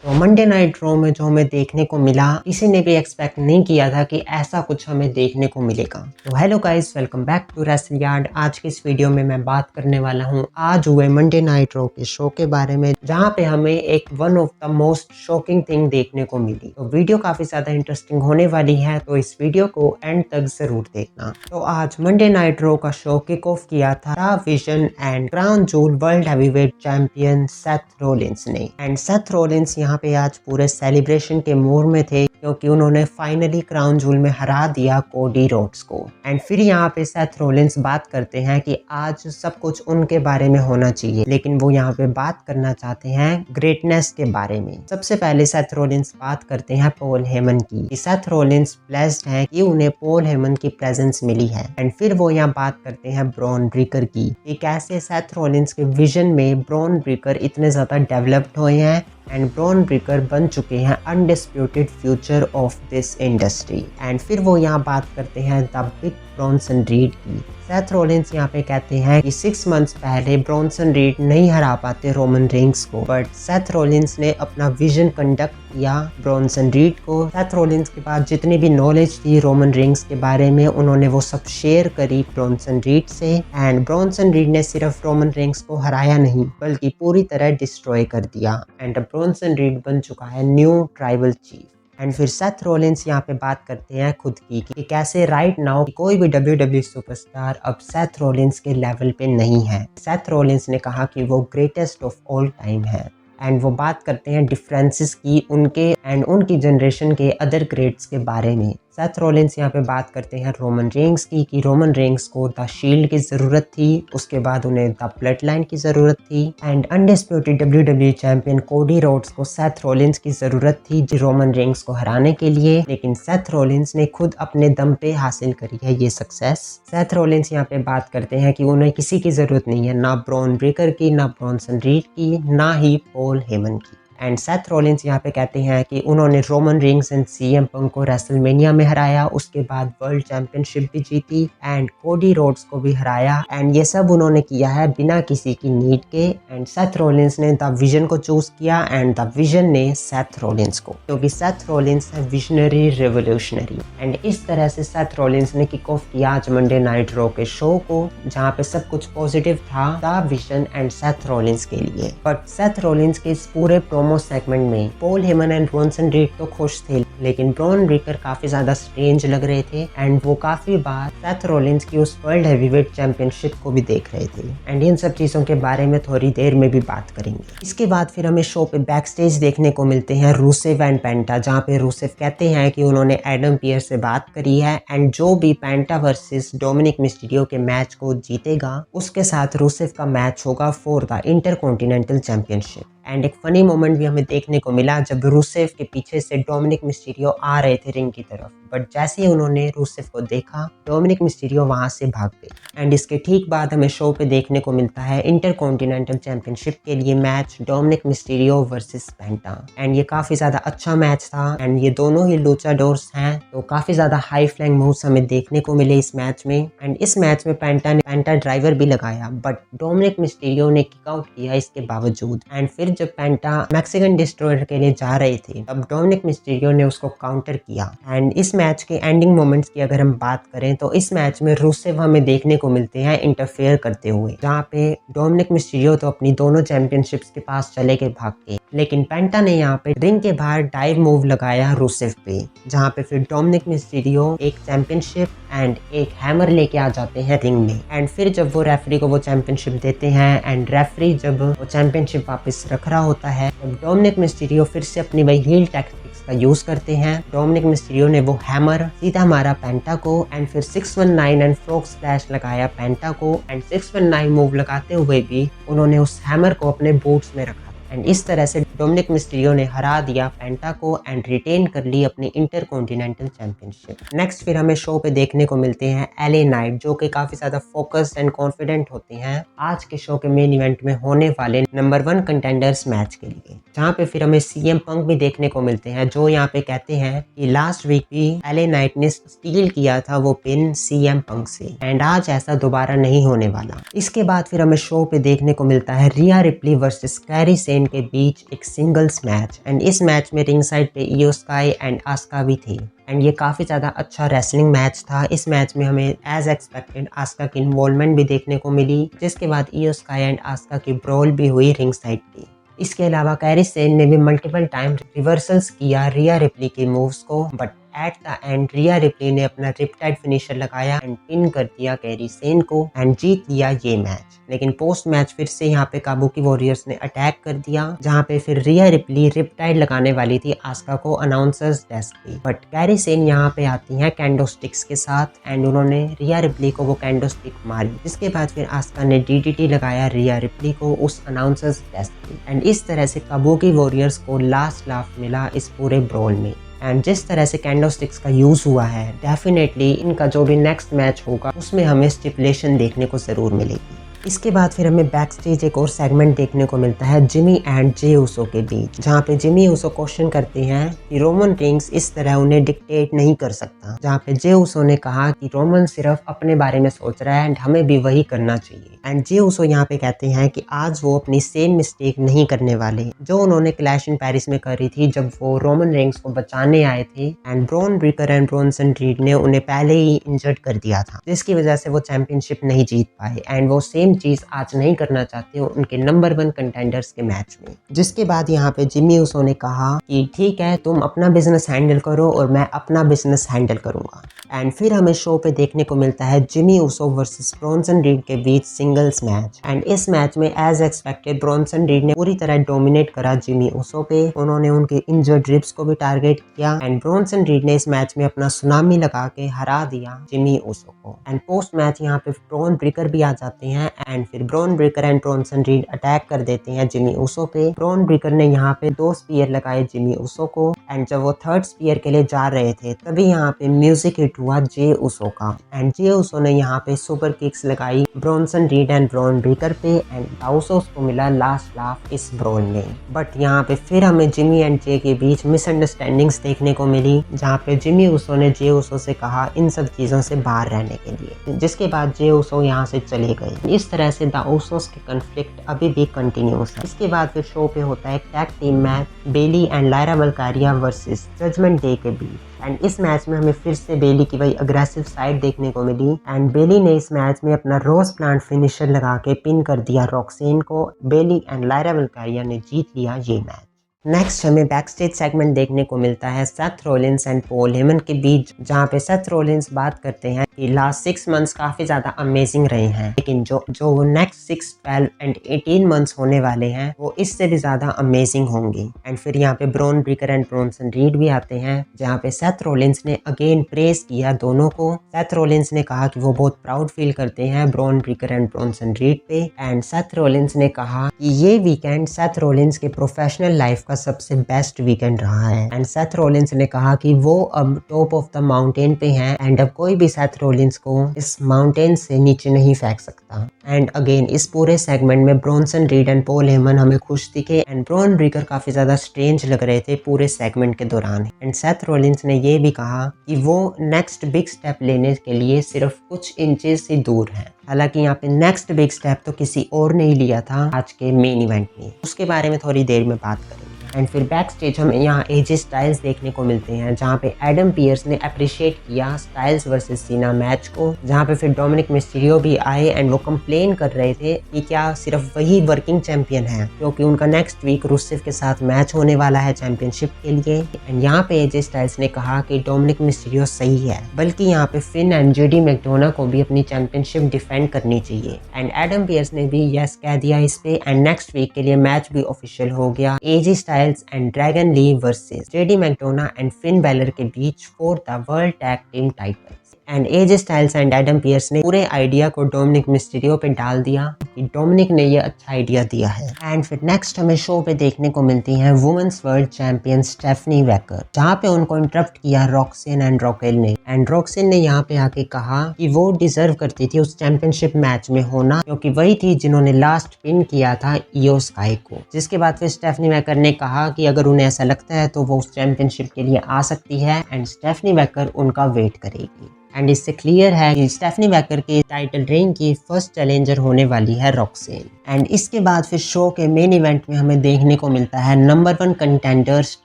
तो Monday night draw में जो हमें देखने को मिला, किसी ने भी एक्सपेक्ट नहीं किया था कि ऐसा कुछ हमें देखने को मिलेगा। तो hello guys, welcome back to wrestle yard. आज के इस वीडियो में मैं बात करने वाला हूँ आज हुए मंडे नाइट ड्रॉ के शो के बारे में, जहाँ पे हमें एक one of the most shocking thing देखने को मिली। तो वीडियो काफी ज्यादा इंटरेस्टिंग होने वाली है, तो इस वीडियो को एंड तक जरूर देखना। तो आज मंडे नाइट ड्रॉ का शो किक ऑफ किया था vision and crown joule world heavyweight champion Seth Rollins ने। एंड सेथ रॉलिंस यहाँ पे आज पूरे सेलिब्रेशन के मूड में थे, क्योंकि उन्होंने फाइनली क्राउन जूल में हरा दिया कोडी रोड्स को। एंड फिर यहाँ पे सेथ रॉलिंस बात करते हैं कि आज सब कुछ उनके बारे में होना चाहिए, लेकिन वो यहाँ पे बात करना चाहते हैं ग्रेटनेस के बारे में। सबसे पहले सेथ रॉलिंस बात करते हैं पॉल हेमन की, कि सेथ रॉलिंस ब्लेस्ड हैं कि उन्हें पॉल हेमन की प्रेजेंस मिली है। एंड फिर वो यहाँ बात करते हैं ब्रॉन ब्रेकर की, कि कैसे सेथ रॉलिंस के विजन में ब्रॉन ब्रेकर इतने ज्यादा डेवलप्ड हुए हैं एंड ब्रॉन ब्रेकर बन चुके हैं undisputed future of this industry. And फिर वो यहाँ बात करते हैं द बिग ब्रॉन्सन रीड की। सेथ रॉलिंस यहाँ पे कहते हैं कि 6 मंथ्स पहले ब्रॉन्सन रीड नहीं हरा पाते रोमन रेंस को, बट सेथ रॉलिंस ने अपना विजन कंडक्ट किया ब्रॉन्सन रीड को। सेथ रॉलिंस के पास जितनी भी नॉलेज थी रोमन रेंस के बारे में, उन्होंने वो सब शेयर करी ब्रॉन्सन रीड से। एंड ब्रॉन्सन रीड ने सिर्फ रोमन रेंस को हराया नहीं, बल्कि पूरी तरह डिस्ट्रॉय कर दिया। एंड ब्रॉन्सन रीड बन चुका है न्यू ट्राइबल चीफ। एंड फिर सेथ रॉलिंस यहाँ पे बात करते हैं खुद की, कि कैसे राइट नाउ कोई भी WWE सुपरस्टार अब सेथ रॉलिंस के लेवल पे नहीं है। सेथ रॉलिंस ने कहा कि वो ग्रेटेस्ट ऑफ ऑल टाइम है। एंड वो बात करते हैं डिफरेंसेस की उनके एंड उनकी जनरेशन के अदर ग्रेट्स के बारे में। सेथ रॉलिंस यहाँ पे बात करते हैं रोमन रेंस की, कि रोमन रेंस को द शील्ड की ज़रूरत थी, उसके बाद उन्हें द ब्लड लाइन की ज़रूरत थी। And undisputed WWE champion Cody Rhodes को सेथ रॉलिंस की ज़रूरत थी रोमन रेंस को हराने के लिए, लेकिन सेथ रॉलिंस ने खुद अपने दम पे हासिल करी है ये सक्सेस। सेथ रॉलिंस यहाँ पे बात करते हैं कि उन्हें किसी की ज़रूरत नहीं है, ना ब्रॉन ब्रेकर की, ना ब्रॉन्सन रीड की, ना ही पॉल हेमन की। एंड सेथ रॉलिंस यहाँ पे कहते हैं कि उन्होंने रोमन रेंस एंड CM पंक को रेसलमेनिया में हराया, उसके बाद वर्ल्ड चैंपियनशिप भी जीती एंड कोडी रोड्स को भी हराया। एंड ये सब उन्होंने किया है बिना किसी की नीड के। एंड सेथ रॉलिंस ने द विजन को चूज किया एंड द विजन ने सेथ रॉलिंस को, क्योंकि सेथ रॉलिंस है विजनरी रेवोल्यूशनरी। एंड इस तरह से सेथ रॉलिंस ने किक ऑफ किया आज मंडे नाइट ड्रॉ के शो को, जहाँ पे सब कुछ पॉजिटिव था the vision and Seth Rollins के लिए। बट सेथ रॉलिंस के इस पूरे प्रोमो सेगमेंट में Paul Heyman and Bronson read तो खुश थे, लेकिन ब्रॉन ब्रेकर काफी ज्यादा स्ट्रेंज लग रहे थे। एंड वो काफी बार सेथ रॉलिंस की उस वर्ल्ड हैवीवेट चैंपियनशिप को भी देख रहे थे। एंड इन सब चीजों के बारे में थोड़ी देर में भी बात करेंगे। इसके बाद फिर हमें शो पे बैक स्टेज देखने को मिलते हैं रूसेव एंड पेंटा, जहाँ पे रूसेव कहते हैं कि उन्होंने एडम पियर्स से बात करी है एंड जो भी पेंटा वर्सेस डोमिनिक मिस्टीरियो के मैच को जीतेगा, उसके साथ रूसेव का मैच होगा for the intercontinental championship. And एक फनी मोमेंट भी हमें देखने को मिला जब रूसेव के पीछे से डोमिनिक मिस्टीरियो आ रहे थे रिंग की तरफ, बट जैसे ही उन्होंने रूसेव को देखा, डोमिनिक मिस्टीरियो वहां से भाग गए। एंड इसके ठीक बाद हमें शो पे देखने को मिलता है इंटरकॉन्टिनेंटल चैंपियनशिप के लिए match Dominik Mysterio versus penta. And ये काफी ज्यादा अच्छा मैच था एंड ये दोनों ही लूचाडोर्स हैं, तो काफी ज्यादा हाई फ्लाइंग मूव्स हमें देखने को मिले इस मैच में। एंड इस मैच में पेंटा ने पेंटा ड्राइवर भी लगाया, बट डोमिनिक मिस्टीरियो ने किक आउट किया इसके बावजूद। एंड फिर जब पेंटा मैक्सिकन डिस्ट्रॉयर के लिए जा रहे थे, तब डोमिनिक मिस्टीरियो ने उसको काउंटर किया। एंड इस मैच के एंडिंग मोमेंट्स की अगर हम बात करें, तो इस मैच में रूसेव हमें देखने को मिलते हैं इंटरफेयर करते हुए, जहाँ पे डोमिनिक मिस्टीरियो तो अपनी दोनों चैंपियनशिप्स के पास चले गए भाग के, लेकिन पेंटा ने यहाँ पे रिंग के बाहर डाइव मूव लगाया रूसेव पे, जहाँ पे फिर डोमिनिक मिस्टीरियो एक चैंपियनशिप एंड एक हैमर लेके आ जाते हैं रिंग में। एंड फिर जब वो रेफरी को वो चैंपियनशिप देते हैं एंड रेफरी जब वो चैंपियनशिप वापस रख रहा होता है, तब डोमिनिक मिस्टीरियो फिर से अपनी वही हील टैक्टिक्स का यूज करते हैं। डोमिनिक मिस्टीरियो ने वो हैमर सीधा मारा पेंटा को एंड फिर 619 एंड फ्रॉग स्प्लैश लगाया पेंटा को। एंड 619 मूव लगाते हुए भी उन्होंने उस हैमर को अपने बूट्स में रखा एंड इस तरह से डोमिनिक मिस्टीरियो ने हरा दिया पेंटा को एंड रिटेन कर ली अपनी इंटरकॉन्टिनेंटल चैंपियनशिप। नेक्स्ट फिर हमें शो पे देखने को मिलते हैं LA नाइट, जो कि काफी ज्यादा फोकस्ड एंड कॉन्फिडेंट होते हैं आज के शो के मेन इवेंट में होने वाले नंबर 1 कंटेंडर्स मैच के लिए, जहाँ पे फिर हमें CM पंक भी देखने को मिलते हैं, जो यहाँ पे कहते हैं कि लास्ट वीक भी LA नाइट ने स्टील किया था वो पिन CM पंक से एंड आज ऐसा दोबारा नहीं होने वाला। इसके बाद फिर हमें शो पे देखने को मिलता है रिया replay versus carry Sen Sen के बीच एक सिंगल्स मैच, एंड इस मैच में रिंग साइड पे इयो स्काई एंड आस्का भी थी, एंड ये काफ़ी ज़्यादा अच्छा रेसलिंग मैच था। इस मैच में हमें एज एक्सपेक्टेड आस्का की इन्वॉल्वमेंट भी देखने को मिली, जिसके बाद इयो स्काई एंड आस्का की ब्रॉल भी हुई रिंग साइड पे। इसके अलावा कैरी सेन ने भी मल्टीपल टाइम रिवर्सल्स किया रिया रिप्ली के मूव्स को, but at the end Riya replay ने अपना रिपटाइड फिनिशर लगाया एंड पिन कर दिया कैरी सेन को एंड जीत लिया ये मैच। लेकिन पोस्ट मैच फिर से यहाँ पे काबुकी वॉरियर्स ने अटैक कर दिया, जहाँ पे फिर रिया रिप्ली रिपटाइड लगाने वाली थी आस्का को अनाउंसर्स डेस्क पे, बट कैरी सेन यहाँ पे आती हैं कैंडो स्टिक्स के साथ एंड उन्होंने रिया रिप्ली को वो कैंडो स्टिक मारी, जिसके बाद फिर आस्का ने डीडीटी लगाया रिया रिप्ली को उस अनाउंसर्स डेस्क पे, एंड इस तरह से काबुकी वॉरियर्स को लास्ट लाफ मिला इस पूरे ब्रॉल में। एंड जिस तरह से कैंडो स्टिक्स का यूज़ हुआ है, डेफिनेटली इनका जो भी नेक्स्ट मैच होगा उसमें हमें स्टिपुलेशन देखने को ज़रूर मिलेगी। इसके बाद फिर हमें बैक स्टेज एक और सेगमेंट देखने को मिलता है जिमी एंड जे ऊसो के बीच, जहाँ पे जिमी ऊसो क्वेश्चन करते हैं कि रोमन रिंग्स इस तरह उन्हें डिक्टेट नहीं कर सकता, जहाँ पे जे ऊसो ने कहा कि रोमन सिर्फ अपने बारे में सोच रहा है एंड हमें भी वही करना चाहिए। एंड जे ऊसो यहाँ पे कहते हैं कि आज वो अपनी सेम मिस्टेक नहीं करने वाले जो उन्होंने क्लैश इन पेरिस में करी थी, जब वो रोमन रिंग्स को बचाने आए थे and Bron Breakker and Bronson Reed ने उन्हें पहले ही इंजर्ड कर दिया था, जिसकी वजह से वो चैंपियनशिप नहीं जीत पाए, एंड वो सेम चीज आज नहीं करना चाहते हो उनके नंबर 1 कंटेंडर्स के मैच में। जिसके बाद यहाँ पे जिमी ऊसो ने कहा कि ठीक है, तुम अपना बिजनेस हैंडल करो और मैं अपना बिजनेस हैंडल करूंगा। एंड फिर हमें शो पे देखने को मिलता है Jimmy Uso versus Bronson read के बीच सिंगल्स मैच, एंड इस मैच में एज एक्सपेक्टेड ब्रॉनसन रीड ने पूरी तरह डोमिनेट करा जिमी ऊसो पे। उन्होंने उनके इंजर्ड रिब्स को भी टारगेट किया एंड ब्रॉनसन रीड ने इस मैच में अपना सुनामी लगा के हरा दिया जिमी ऊसो को। एंड पोस्ट मैच यहाँ पे ब्रॉन ब्रेकर भी आ जाते हैं एंड फिर Bron Breakker and Bronson Reed attack कर देते हैं जिमी ऊसो पे। ब्रॉन ब्रेकर ने यहाँ पे 2 स्पीयर लगाए जिमी ऊसो को, एंड जब वो 3rd स्पीयर के लिए जा रहे थे तभी यहाँ पे म्यूजिक हिट हुआ जे ऊसो का, एंड जे ऊसो ने यहाँ पे सुपर किक्स लगाई Bronson read and Bron breaker पे, एंड ऊसोस को मिला लास्ट लाफ इस ब्रॉल में। बट यहाँ पे फिर हमें जिमी एंड जे के बीच मिसअंडरस्टैंडिंग्स देखने को मिली, जहाँ पे जिमी ऊसो ने जे ऊसो से कहा इन सब चीजों से बाहर रहने के लिए, जिसके बाद जे ऊसो यहाँ से चले गए। इस तरह से द ऊसोस के कॉन्फ्लिक्ट अभी भी कंटिन्यूस है। इसके बाद फिर शो पे होता है tag team match Bayley and Lyra Valkyria versus Judgment Day के बीच, एंड इस मैच में हमें फिर से बेली की वही अग्रेसिव साइड देखने को मिली, एंड बेली ने इस मैच में अपना रोज प्लांट फिनिशर लगा के पिन कर दिया रॉक्सेन को। बेली एंड लायरा वल्कारिया ने जीत लिया ये मैच। नेक्स्ट हमें बैक स्टेज सेगमेंट देखने को मिलता है Seth Rollins and Paul Heyman के बीच, जहाँ पे सेथ रॉलिंस बात करते हैं कि लास्ट 6 मंथ्स काफ़ी ज़्यादा अमेजिंग रहे हैं, लेकिन जो नेक्स्ट 6, 12 एंड 18 मंथ्स होने वाले हैं वो इससे भी ज़्यादा अमेजिंग होंगे। एंड फिर यहाँ पे Bron Breakker and Bronson read भी आते हैं, जहाँ पे सेथ रॉलिंस ने अगेन प्रेज किया दोनों को। सेथ रॉलिंस ने कहा कि वो बहुत प्राउड फील करते हैं bronze Breakker and Bronson read पे, एंड सेथ रॉलिंस ने कहा कि ये वीकेंड सेथ रॉलिंस के प्रोफेशनल लाइफ सबसे बेस्ट वीकेंड रहा है। एंड सेथ रॉलिंस ने कहा कि वो अब टॉप ऑफ द माउंटेन पे हैं एंड अब कोई भी सेथ रॉलिंस को इस माउंटेन से नीचे नहीं फेंक सकता। एंड अगेन इस पूरे सेगमेंट में Bronson read and Paul Heyman हमें खुश दिखे एंड ब्रॉन ब्रेकर काफी ज्यादा स्ट्रेंज लग रहे थे पूरे सेगमेंट के दौरान। एंड सेथ रॉलिंस ने ये भी कहा कि वो नेक्स्ट बिग स्टेप लेने के लिए सिर्फ कुछ इंचेस से दूर है। हालांकि यहाँ पे नेक्स्ट बिग स्टेप तो किसी और ने ही लिया था आज के मेन इवेंट में, उसके बारे में थोड़ी देर में बात करेंगे। एंड फिर बैक स्टेज हमें यहाँ एजे स्टाइल्स देखने को मिलते हैं, जहाँ पे एडम पियर्स ने अप्रिशिएट किया स्टाइल्स वर्सेस सीना मैच को, जहाँ पे फिर डोमिनिक मिस्टीरियो भी आए एंड वो कंप्लेन कर रहे थे कि क्या सिर्फ वही वर्किंग चैंपियन है, क्योंकि उनका नेक्स्ट वीक रुसेव के साथ मैच होने वाला है चैंपियनशिप के लिए। एंड यहाँ पे एजे स्टाइल्स ने कहा कि डोमिनिक मिस्टीरियो सही है, बल्कि यहाँ पे फिन एंड जेडी मैकडोना को भी अपनी चैंपियनशिप डिफेंड करनी चाहिए। एंड एडम पियर्स ने भी यस कह दिया इस पे, एंड नेक्स्ट वीक के लिए मैच भी ऑफिशियल हो गया। AJ Styles and Dragon Lee versus JD McDonough and Finn Balor के बीच for the World Tag Team Titles। And AJ Styles and Adam Pearce ने पूरे आइडिया को डोमिनिक मिस्टीरियो पे डाल दिया कि डोमिनिक ने ये अच्छा आइडिया दिया है। एंड फिर नेक्स्ट हमें शो पे देखने को मिलती हैं women's world champion Stephanie Vaquer, जहाँ पे उनको इंटरप्ट किया रॉक्सेन एंड रॉकेल ने। एंड रॉक्सेन ने यहाँ पे आके कहा कि वो डिजर्व करती थी उस चैंपियनशिप मैच में होना, क्योंकि वही थी जिन्होंने लास्ट पिन किया था इयो स्काई को। जिसके बाद फिर स्टेफनी वेकर ने कहा कि अगर उन्हें ऐसा लगता है तो वो उस चैंपियनशिप के लिए आ सकती है एंड स्टेफनी वेकर उनका वेट करेगी। एंड इससे क्लियर है कि स्टेफनी वेकर के टाइटल रेन की फर्स्ट चैलेंजर होने वाली है रॉक्सेन। एंड इसके बाद फिर शो के मेन इवेंट में हमें देखने को मिलता है number 1 contenders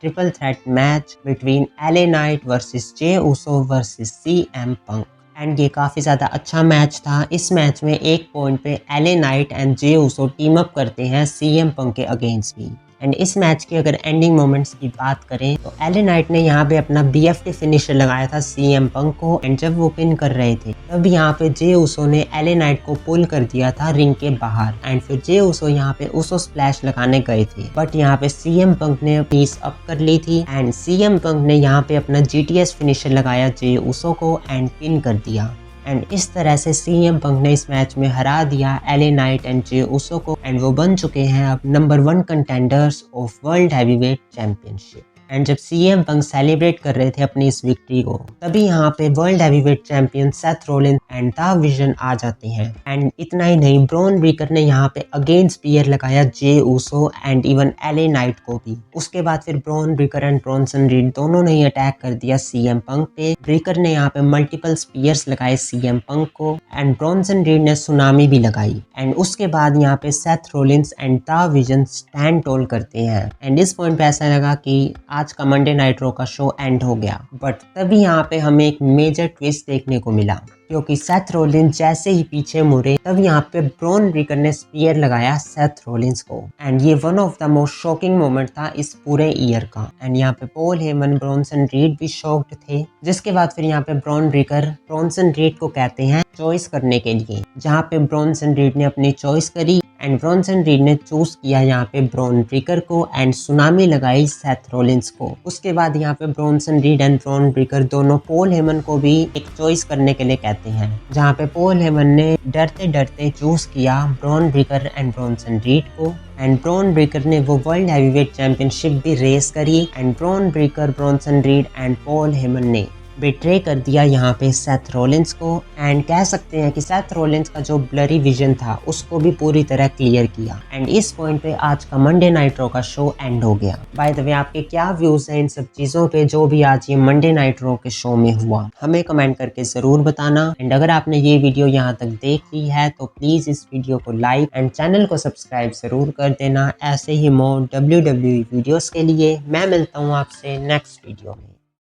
triple threat match between LA Knight versus Jey Uso versus CM punk. And ये काफ़ी ज़्यादा अच्छा मैच था। इस मैच में एक पॉइंट पे LA Knight and Jey Uso team up करते हैं CM पंक के अगेंस्ट भी। एंड इस मैच की अगर एंडिंग मोमेंट्स की बात करें तो एले नाइट ने यहाँ पे अपना BFT फिनिशर लगाया था CM पंक को। एंड जब वो पिन कर रहे थे तब यहाँ पे जे ऊसो ने एले नाइट को पुल कर दिया था रिंग के बाहर। एंड फिर जे ऊसो यहाँ पे ऊसो स्प्लैश लगाने गए थे, बट यहाँ पे CM पंक ने पीस अप कर ली थी। एंड CM पंक ने यहाँ पे अपना GTS फिनिशर लगाया जे ऊसो को एंड पिन कर दिया। एंड इस तरह से CM पंक ने इस मैच में हरा दिया LA Knight and Jey Uso को। एंड वो बन चुके हैं अब number 1 contenders of world heavyweight championship. And जब CM पंक सेलिब्रेट कर रहे थे अपनी इस विक्ट्री को, तभी यहाँ पे world heavyweight champion Seth Rollins and the Vision आ जाते हैं। एंड इतना ही नहीं, ब्रॉन ब्रेकर ने यहाँ पे अगेंस्ट स्पीयर लगाया Jey Uso and even LA Knight को भी। उसके बाद फिर Bron Breakker and Bronson Reed दोनों ने ही अटैक कर दिया CM पंक पे। ब्रेकर ने यहाँ पे मल्टीपल स्पीयर्स लगाए CM पंक को एंड ब्रॉन्सन रीड ने सुनामी भी लगाई। एंड उसके बाद यहाँ पे Seth Rollins and the vision stand toll करते हैं। एंड इस पॉइंट पे ऐसा लगा कि आज का मंडे नाइट रो का शो एंड हो गया, बट तभी यहाँ पे हमें एक मेजर ट्विस्ट देखने को मिला, क्योंकि सेथ रोलिंस जैसे ही पीछे मुड़े तब यहाँ पे ब्रॉन ब्रेकर ने स्पीयर लगाया सेथ रोलिंस को। एंड ये one of the most shocking moment था इस पूरे ईयर का। एंड यहाँ पे पॉल हेमन ब्रॉन्सन रीड भी शॉक्ड थे। जिसके बाद फिर यहाँ पे ब्रॉन ब्रेकर ब्रॉन्सन रीड को कहते हैं चॉइस करने के लिए, जहाँ पे ब्रॉन्सन रीड ने अपनी चॉइस करी एंड ब्रॉन्सन रीड ने चूज किया यहाँ पे ब्रॉन ब्रेकर को एंड सुनामी लगाई सेथ रोलिंस को। उसके बाद यहाँ पे Bronson read and Bron breaker दोनों पॉल हेमन को भी एक चॉइस करने के लिए कहते हैं, जहाँ पे पॉल हेमन ने डरते डरते चूज किया bronze Breakker and Bronson read को। एंड ब्रॉन ब्रेकर ने वो वर्ल्ड हैवीवेट चैंपियनशिप भी रेस करी। And Bron breaker, Bronson read and Paul Heyman ने बेट्रे कर दिया यहाँ पे सेथ रोलिंस को। एंड कह सकते हैं कि सेथ रोलिंस का जो ब्लरी विजन था उसको भी पूरी तरह क्लियर किया। एंड इस पॉइंट पे आज का मंडे नाइट रो का शो एंड हो गया। बाय द वे, आपके क्या व्यूज हैं इन सब चीज़ों पे जो भी आज ये मंडे नाइट रो के शो में हुआ, हमें कमेंट करके ज़रूर बताना। एंड अगर आपने ये वीडियो यहाँ तक देख ली है तो प्लीज़ इस वीडियो को लाइक एंड चैनल को सब्सक्राइब ज़रूर कर देना। ऐसे ही मोर WWE वीडियोज़ के लिए मैं मिलता हूँ आपसे नेक्स्ट वीडियो में।